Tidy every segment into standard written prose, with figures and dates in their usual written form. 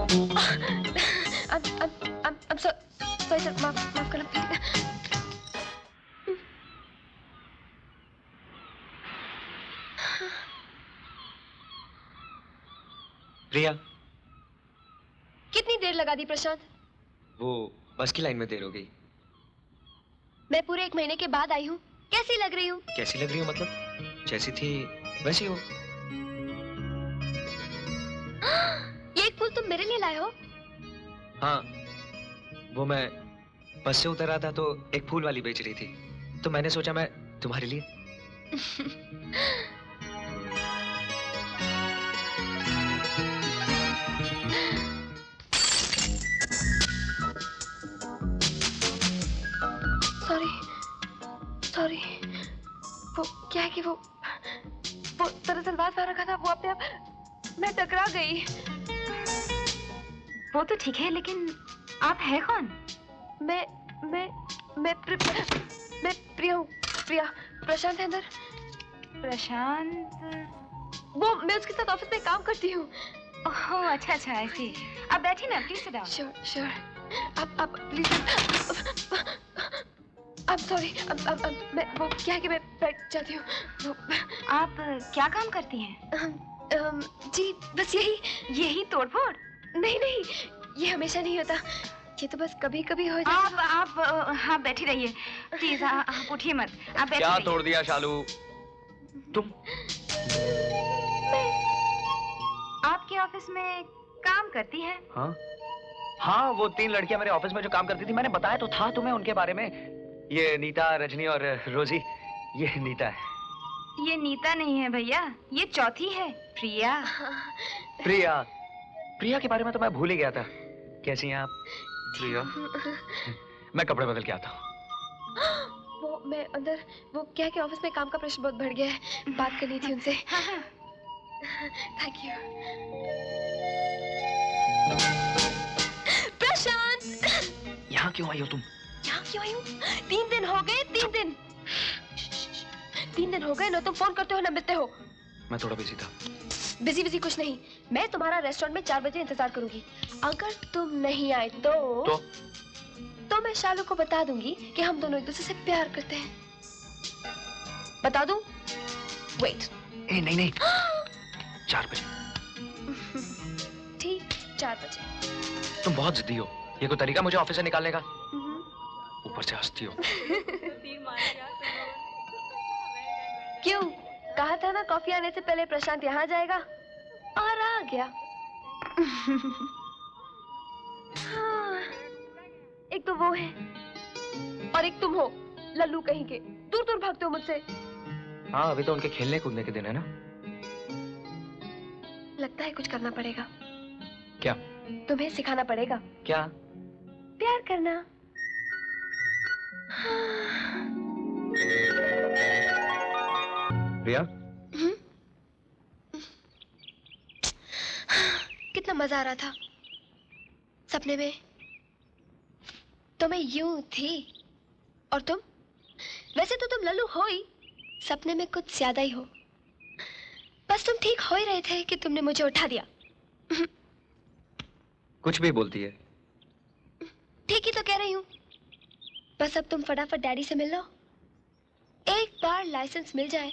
I'm sorry sir, माफ करना please. प्रिया, कितनी देर लगा दी प्रशांत? वो बस की लाइन में देर हो गई। मैं पूरे 1 महीने के बाद आई हूँ। कैसी लग रही हूँ? कैसी लग रही हूँ मतलब? जैसी थी वैसी हो। ये एक फूल तुम मेरे लिए लाए हो? हाँ, वो मैं बस से उतर रहा था तो एक फूल वाली बेच रही थी, तो मैंने सोचा मैं तुम्हारे लिए। सॉरी, वो क्या है कि वो दरअसल बात रखा था, वो अपने आप मैं टकरा गई। वो तो ठीक है, लेकिन आप है कौन? मैं प्रिया हूँ। प्रिया, प्रशांत है अंदर। प्रशांत? वो मैं उसके साथ ऑफिस में काम करती हूँ। ओह अच्छा ऐसे। आप बैठिए ना, प्लीज सिट डाउन। श्योर। आप प्लीज। I'm sorry, मैं वो क्या है कि मैं बैठ जाती हूँ। आप क्या काम करती हैं? जी बस यही तोड़फोड़? नहीं, ये हमेशा नहीं होता, ये तो बस कभी कभी हो जाता। आप हाँ बैठी रहिए प्लीज, आप उठिए मत, आप बैठिए। क्या तोड़ दिया शालू तुम? आपके ऑफिस में काम करती है? हाँ, वो 3 लड़कियां मेरे ऑफिस में जो काम करती थी, मैंने बताया तो था तुम्हें उनके बारे में। ये नीता, रजनी और रोजी। ये नीता है। ये नीता नहीं है भैया, ये चौथी है, प्रिया। प्रिया के बारे में तो मैं भूल ही गया था। कैसी हैं आप प्रिया? मैं कपड़े बदल के आता हूँ। वो मैं अंदर, वो क्या है कि ऑफिस में काम का प्रेशर बहुत बढ़ गया है, बात करनी थी उनसे। Thank you. प्रशांत, यहाँ क्यों आई हो तुम? यहाँ क्यों आई हूँ? 3 दिन हो गए, 3 दिन। 3 दिन हो गए, ना तुम फोन करते हो ना मिलते हो। मैं थोड़ा बिजी था। बिजी कुछ नहीं, मैं तुम्हारा रेस्टोरेंट में 4 बजे इंतजार करूंगी। अगर तुम नहीं आए तो मैं शालू को बता दूंगी कि हम दोनों एक दूसरे से प्यार करते हैं। बता दूं? वेट। नहीं 4 बजे। ठीक, 4 बजे। तुम बहुत जिद्दी हो, ये कोई तरीका मुझे ऑफिस से निकालने का? ऊपर से हंसती हो। क्यों? कहा था ना कॉफी आने से पहले प्रशांत यहाँ जाएगा, और आ गया। हाँ, एक तो वो है और एक तुम हो, लल्लू कहीं के, दूर भागते हो मुझसे। हाँ, अभी तो उनके खेलने कूदने के दिन है ना। लगता है कुछ करना पड़ेगा। क्या? तुम्हें सिखाना पड़ेगा। क्या? प्यार करना। प्रिया? कितना मजा आ रहा था सपने में। तो मैं यूं थी और तुम, वैसे तो तुम लल्लू हो ही, सपने में कुछ ज्यादा ही हो। बस तुम ठीक हो ही रहे थे कि तुमने मुझे उठा दिया। कुछ भी बोलती है। ठीक ही तो कह रही हूँ। बस अब तुम फटाफट डैडी से मिल लो। एक बार लाइसेंस मिल जाए,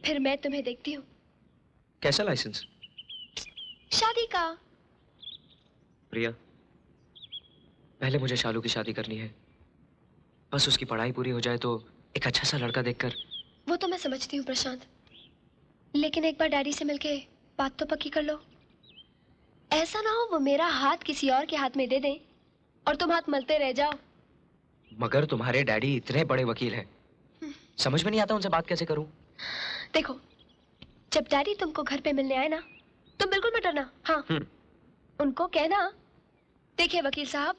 फिर मैं तुम्हें देखती हूँ। कैसा लाइसेंस? शादी का। प्रिया, पहले मुझे शालू की शादी करनी है। बस उसकी पढ़ाई पूरी हो जाए तो एक अच्छा सा लड़का देखकर। वो तो मैं समझती हूँ प्रशांत, लेकिन एक बार डैडी से मिलके बात तो पक्की कर लो। ऐसा ना हो वो मेरा हाथ किसी और के हाथ में दे दें और तुम हाथ मलते रह जाओ। मगर तुम्हारे डैडी इतने बड़े वकील हैं, समझ में नहीं आता उनसे बात कैसे करूं। देखो, जब डैडी तुमको घर पे मिलने आए ना, तुम बिल्कुल मत डरना। हाँ, उनको कहना, देखिए वकील साहब,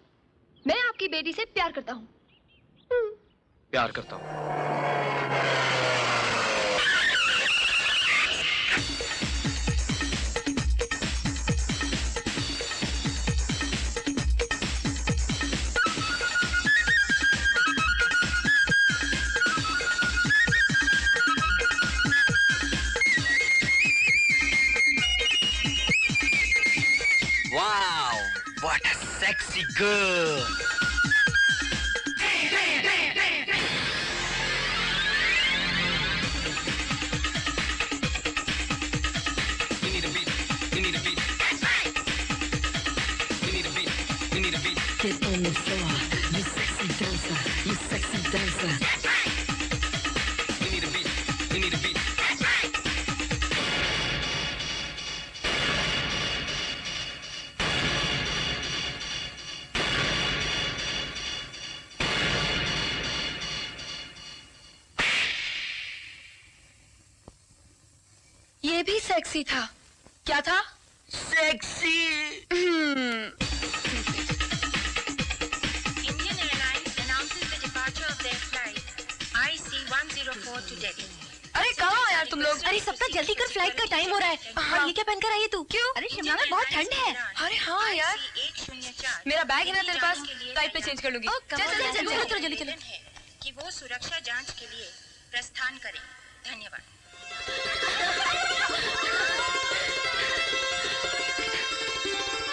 मैं आपकी बेटी से प्यार करता हूँ। प्यार करता हूँ। Wow, What a sexy girl. You need a beat. You need a beat. You need a beat. You need a beat. Get on the floor, you sexy dancer, you sexy dancer. You need a beat. You need a beat. ये भी sexy था। क्या था? Sexy. Indian Airlines announces the departure of their flight IC-104 to Delhi. अरे कहाँ हो यार तुम लोग? अरे सबका जल्दी कर, फ्लाइट का टाइम हो रहा है। और ये क्या पहनकर आई है तू? क्यों? अरे शिमला में बहुत ठंड है। अरे हाँ यार, IC-104 मेरा बैग है ना तेरे पास, फ्लाइट पे चेंज कर लूंगी। चल चल चल चल चल जल्दी चलो। है कि वो सुरक्षा जांच के लिए प्रस्थान करें। धन्यवाद।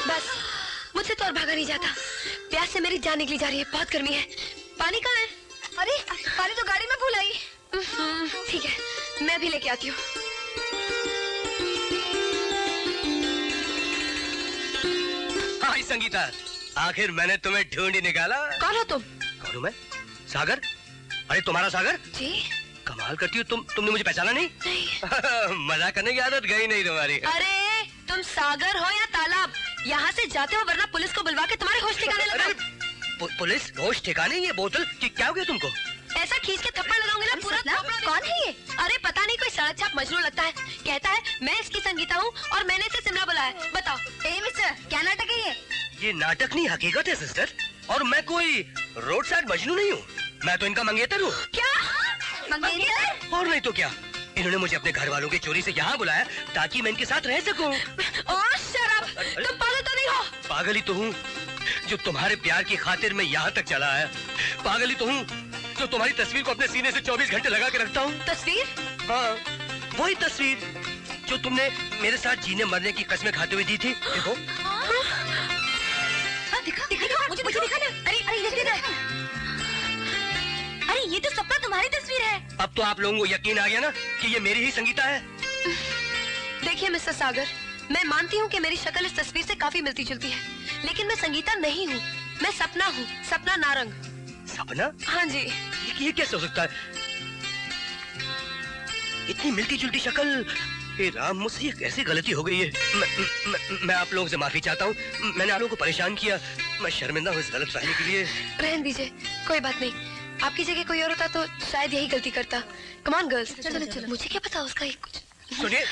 बस मुझसे तो और भागा नहीं जाता। प्यास से मेरी जान निकली जा रही है, बहुत गर्मी है। पानी कहाँ है? अरे पानी तो गाड़ी में भूल आई। ठीक है, मैं भी लेके आती हूँ। हाय संगीता, आखिर मैंने तुम्हें ढूंढ ही निकाला। कौन हो तुम? कौन हूँ मैं? सागर? अरे तुम्हारा सागर? जी कमाल करती हो तुमने मुझे पहचाना नहीं? नहीं। मजाक करने की आदत गई नहीं तुम्हारी। अरे तुम सागर हो या तालाब, यहाँ से जाते हो वरना पुलिस को बुलवा के तुम्हारे होश ठिकाने अरे लगा। पुलिस होश ठिकाने? ये बोतल क्या हो गया तुमको? ऐसा खींच के थप्पड़ लगाऊंगी ना पूरा। कौन है ये? अरे पता नहीं, कोई सड़क छाप मजनू लगता है। कहता है मैं इसकी संगीता हूँ और मैंने इसे शिमला बुलाया है। बताओ। ए मिस्टर, क्या नाटक है ये? ये नाटक नहीं, हकीकत है सिस्टर। और मैं कोई रोड साइड मजनू नहीं हूँ, मैं तो इनका मंगेतर हूँ। क्या मंगेतर? और नहीं तो क्या, इन्होंने मुझे अपने घर वालों की चोरी से यहाँ बुलाया ताकि मैं इनके साथ रह सकूं। और शराब, तुम पागल तो नहीं हो? पागल ही तो हूँ जो तुम्हारे प्यार की खातिर मैं यहाँ तक चला आया। पागल ही तो हूँ जो तुम्हारी तस्वीर को अपने सीने से 24 घंटे लगा के रखता हूँ। तस्वीर? हाँ, वही तस्वीर जो तुमने मेरे साथ जीने मरने की कसमें खाते हुए दी थी। देखो। दिखा, मुझे दिखा ना। अरे ये देखो। अरे ये तो सपना तुम्हारी तस्वीर है। अब तो आप लोगों को यकीन आ गया ना कि ये मेरी ही संगीता है। देखिए मिस्टर सागर, मैं मानती हूँ कि मेरी शक्ल इस तस्वीर से काफी मिलती जुलती है, लेकिन मैं संगीता नहीं हूँ। मैं सपना हूँ, सपना नारंग। सपना? हाँ जी। ये कैसे हो सकता है? इतनी मिलती जुलती शक्ल। हे राम, मुझसे ये कैसी गलती हो गई है। मैं आप लोगों से माफी चाहता हूँ, मैंने आप लोगों को परेशान किया। मैं शर्मिंदा हूँ इस गलत फहमी के लिए। रहने दीजिए, कोई बात नहीं। आपकी जगह कोई और होता तो शायद यही गलती करता। कम ऑन गर्ल्स, चलो चलो। मुझे क्या पता उसका ये कुछ। सुनिए,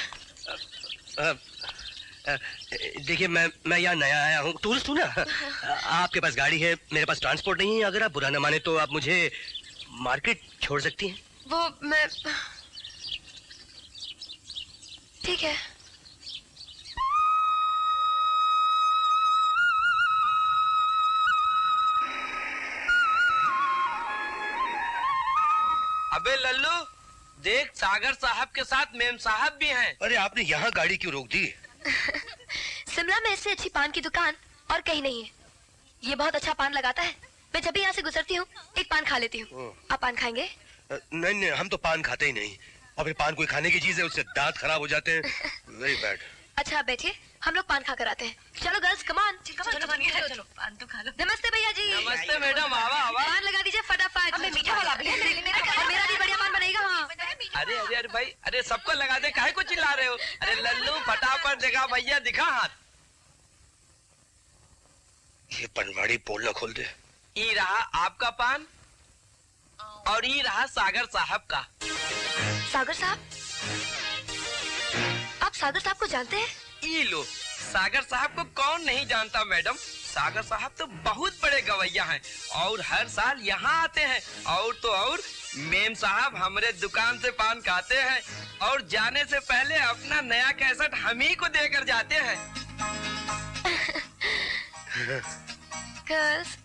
देखिए मैं यहाँ नया आया हूँ, टूरिस्ट हूँ ना। आपके पास गाड़ी है, मेरे पास ट्रांसपोर्ट नहीं है। अगर आप बुरा न माने तो आप मुझे मार्केट छोड़ सकती हैं। वो मैं ठीक है। अबे लल्लू, देख सागर साहब के साथ मेम साहब भी हैं। अरे आपने यहाँ गाड़ी क्यों रोक दी? शिमला में इससे अच्छी पान की दुकान और कहीं नहीं है। ये बहुत अच्छा पान लगाता है। मैं जब भी यहाँ से गुजरती हूँ एक पान खा लेती हूँ। आप पान खाएंगे? नहीं नहीं, हम तो पान खाते ही नहीं। और फिर पान कोई खाने की चीज है, उससे दांत खराब हो जाते हैं। Very bad. अच्छा आप बैठिए, हम लोग पान खा कर आते हैं। चलो गर्ल्स कम ऑन। चलो पान तो खा लो। नमस्ते भैया जी। नमस्ते मैडम, आवा आवा। पान लगा दीजिए फटाफट। हमें मीठा वाला भी है, और मेरा भी बढ़िया पान बनेगा। हाँ अरे अरे अरे भाई, अरे सबको लगा दे, काहे को चिल्ला रहे हो? अरे लल्लू फटाफट दिखा भैया, दिखा हाथ। ये पनवाड़ी बोलना खोल दे। ये रहा आपका पान और ये रहा सागर साहब का। सागर साहब? आप सागर साहब को जानते हैं? ये लो, सागर साहब को कौन नहीं जानता मैडम। सागर साहब तो बहुत बड़े गवैया हैं और हर साल यहाँ आते हैं। और तो और मेम साहब हमारे दुकान से पान खाते हैं और जाने से पहले अपना नया कैसेट हम ही को देकर जाते हैं। गर्ल्स,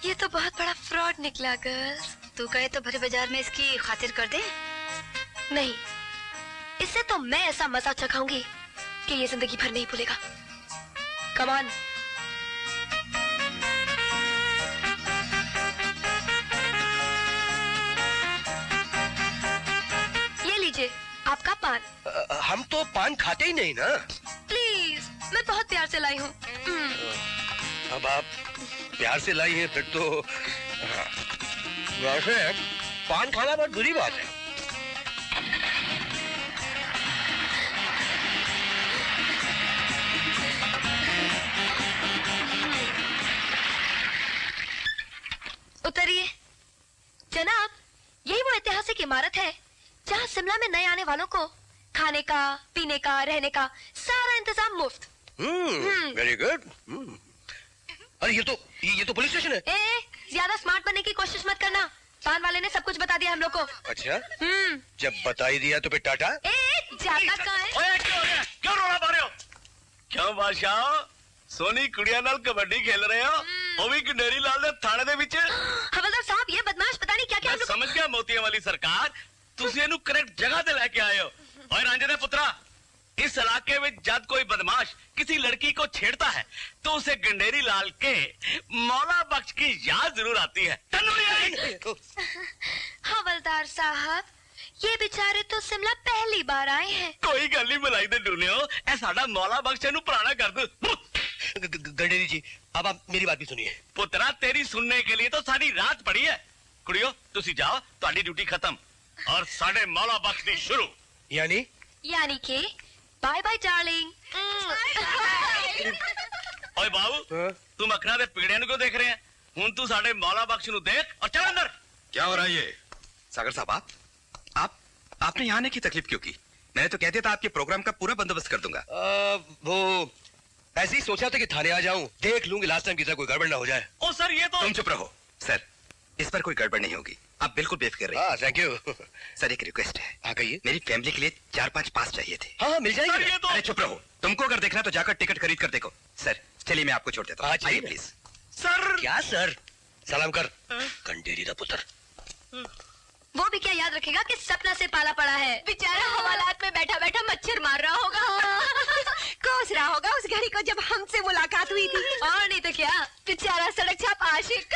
ये तो बहुत बड़ा फ्रॉड निकला। गर्ल्स, तू कहे तो भरे बाजार में इसकी खातिर कर दे। नहीं, इससे तो मैं ऐसा मजा चखाऊंगी कि ये जिंदगी भर नहीं भूलेगा। Come on. आपका पान। हम तो पान खाते ही नहीं ना। प्लीज, मैं बहुत प्यार से लाई हूँ। अब आप प्यार से लाई हैं फिर तो वैसे पान खाना बहुत बुरी बात है। उतरिए। जनाब, यही वो ऐतिहासिक इमारत है जहाँ शिमला में नए आने वालों को खाने का, पीने का, रहने का सारा इंतजाम मुफ्त। Very good. अरे ये तो पुलिस स्टेशन है। ज्यादा स्मार्ट बनने की कोशिश मत करना। पान वाले ने सब कुछ बता दिया हम लोग को। अच्छा, जब बता ही दिया तो फिर टाटा। जाता कहाँ है? क्यों रोना पा रहे हो? क्यों बादशाह सोनी कुड़िया नाल कबड्डी खेल रहे हो? वो भी गंडेरी लाल दे थाने दे विच। हवलदार साहब, ये बदमाश पता नहीं क्या क्या मैं समझ गया मोतिया वाली सरकार, तुसी इहनू करेक्ट जगह ते लेके आए हो। और रांझे दे पुत्रा, इस इलाके में जब कोई बदमाश किसी लड़की को छेड़ता है तो उसे गंडेरी लाल के मौला बख्श की याद जरूर आती है। हवलदार साहब, ये बेचारे तो शिमला पहली बार आए हैं। कोई गल नहीं मलाई दे डूनियो, ए साडा मौला बख्श इहनू पुराना कर दो। गंडेरी जी, अब आप मेरी बात भी सुनिए। पुत्रा, तेरी सुनने के लिए तो सारी रात पड़ी है। कुड़ियो, तुसी जाओ, तुम्हारी ड्यूटी खत्म और साडे मौला बख्श दी शुरू। यानी कि बाय बाय डार्लिंग। ओए बाबू, तुम अखना दे पीड़े को देख रहे हैं? हुन तू साडे मौला बख्श नु देख और चल अंदर। क्या हो रहा है ये? सागर साहब, आपने यहाँ आने की तकलीफ क्यों की? मैंने तो कहते था आपके प्रोग्राम का पूरा बंदोबस्त कर दूंगा। वो ऐसे ही सोचा था कि थाने आ जाऊं, देख लूंगी लास्ट टाइम की तरह कोई गड़बड़ ना हो जाए। ओ सर, ये तो तुम चुप रहो। सर, इस पर कोई गड़बड़ नहीं होगी, आप बिल्कुल बेफिक्र रहिए। Thank you. सर, एक रिक्वेस्ट है। हाँ कहिए। मेरी फैमिली के लिए 4-5 पास चाहिए थे। हाँ मिल जाएंगे। सर, ये तो अरे चुप रहो, तुमको अगर देखना तो जाकर टिकट खरीद कर देखो। सर चलिए, मैं आपको छोड़ देता हूँ। आइए प्लीज। सर। क्या सर? सलाम कर गंडेरी दा पुत्र। वो भी क्या याद रखेगा कि सपना से पाला पड़ा है। बेचारा हवालात में बैठा बैठा मच्छर मार रहा होगा। कोस रहा होगा उस घड़ी को जब हमसे मुलाकात हुई थी। और नहीं तो क्या, बेचारा सड़क छाप आशिक।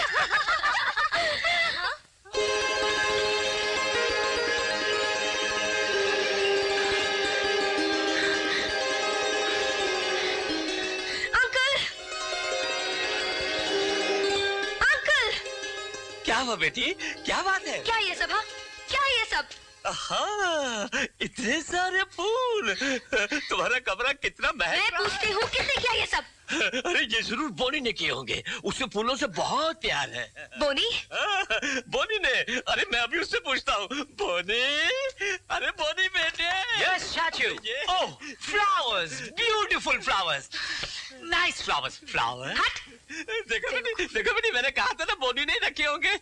Uncle, uncle. क्या हुआ बेटी? क्या बात है? क्या ये सब? हाँ, क्या ये सब? हाँ, इतने सारे फूल। तुम्हारा कमरा कितना मैं महक। पूछती हूँ, किसने किया ये सब? अरे ये जरूर बोनी ने किए होंगे, उससे फूलों से बहुत प्यार है। बोनी? बोनी ने? अरे मैं अभी उससे पूछता हूँ। बोनी, अरे बोनी बेटे। Yes, Chachu. Oh, flowers, beautiful flowers, nice flowers, flower. देखो बेटी, मैंने कहा था ना बोनी नहीं रखे होंगे।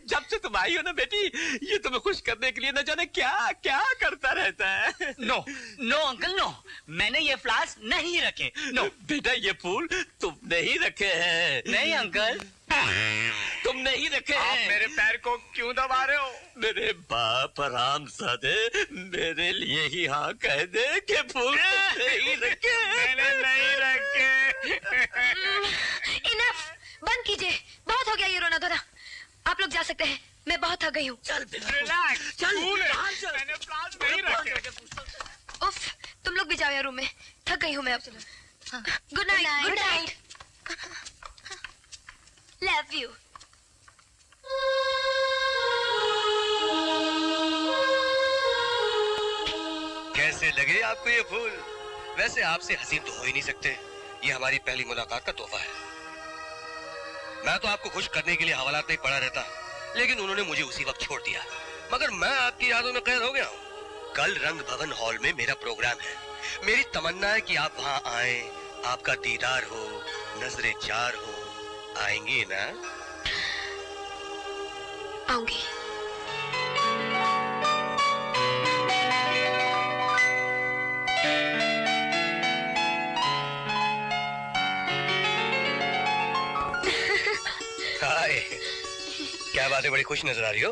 जब से तुम आई हो ना बेटी, ये तुम्हें खुश करने के लिए न जाने क्या क्या करता रहता है। No, no uncle, no. मैंने ये फ्लावर्स नहीं रखे। No. बेटा, ये फूल तुम नहीं रखे हैं। नहीं अंकल। तुम नहीं रखे आप हैं। मेरे पैर को क्यों दबा रहे हो? मेरे बाप हरामजादे, मेरे लिए ही हाँ कह दे कि फूल तुम नहीं रखे। मैंने नहीं रखे। इनफ, बंद कीजिए। बहुत हो गया ये रोना धोना। आप लोग जा सकते हैं, मैं बहुत थक गई हूँ। चल रिलैक्स। चल, फूल है। बाहर चल। मैंने फ्लावर्स नहीं रखे। उफ, तुम लोग भी जाओ यार रूम में। थक गई हूँ मैं अब। Good night. Good night. Love you. कैसे लगे आपको ये फूल? वैसे आपसे हसीन तो हो ही नहीं सकते। ये हमारी पहली मुलाकात का तोहफा है। मैं तो आपको खुश करने के लिए हवालात में पड़ा रहता, लेकिन उन्होंने मुझे उसी वक्त छोड़ दिया। मगर मैं आपकी यादों में कैद हो गया हूँ। कल रंग भवन हॉल में मेरा प्रोग्राम है। मेरी तमन्ना है कि आप वहाँ आए, आपका दीदार हो, नजरे चार हो। आएंगी ना? आऊंगी। हाय, क्या बात है, बड़ी खुश नजर आ रही हो।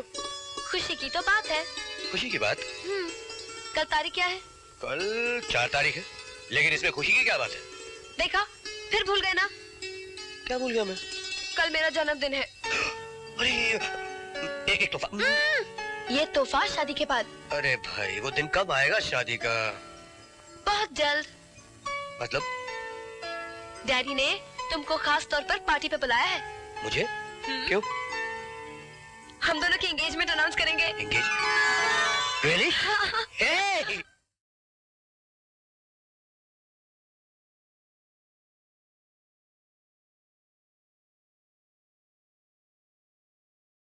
खुशी की तो बात है। खुशी की बात? कल तारीख क्या है? कल 4 तारीख है, लेकिन इसमें खुशी की क्या बात है? देखा, फिर भूल गए ना? क्या भूल गया मैं? कल मेरा जन्मदिन है। अरे एक तोहफा। ये तोहफा शादी के बाद। अरे भाई वो दिन कब आएगा शादी का? बहुत जल्द। मतलब? डैडी ने तुमको खास तौर पर पार्टी पे बुलाया है। मुझे? क्यों? हम दोनों की एंगेजमेंट अनाउंस करेंगे। एंगेज? रियली? हे!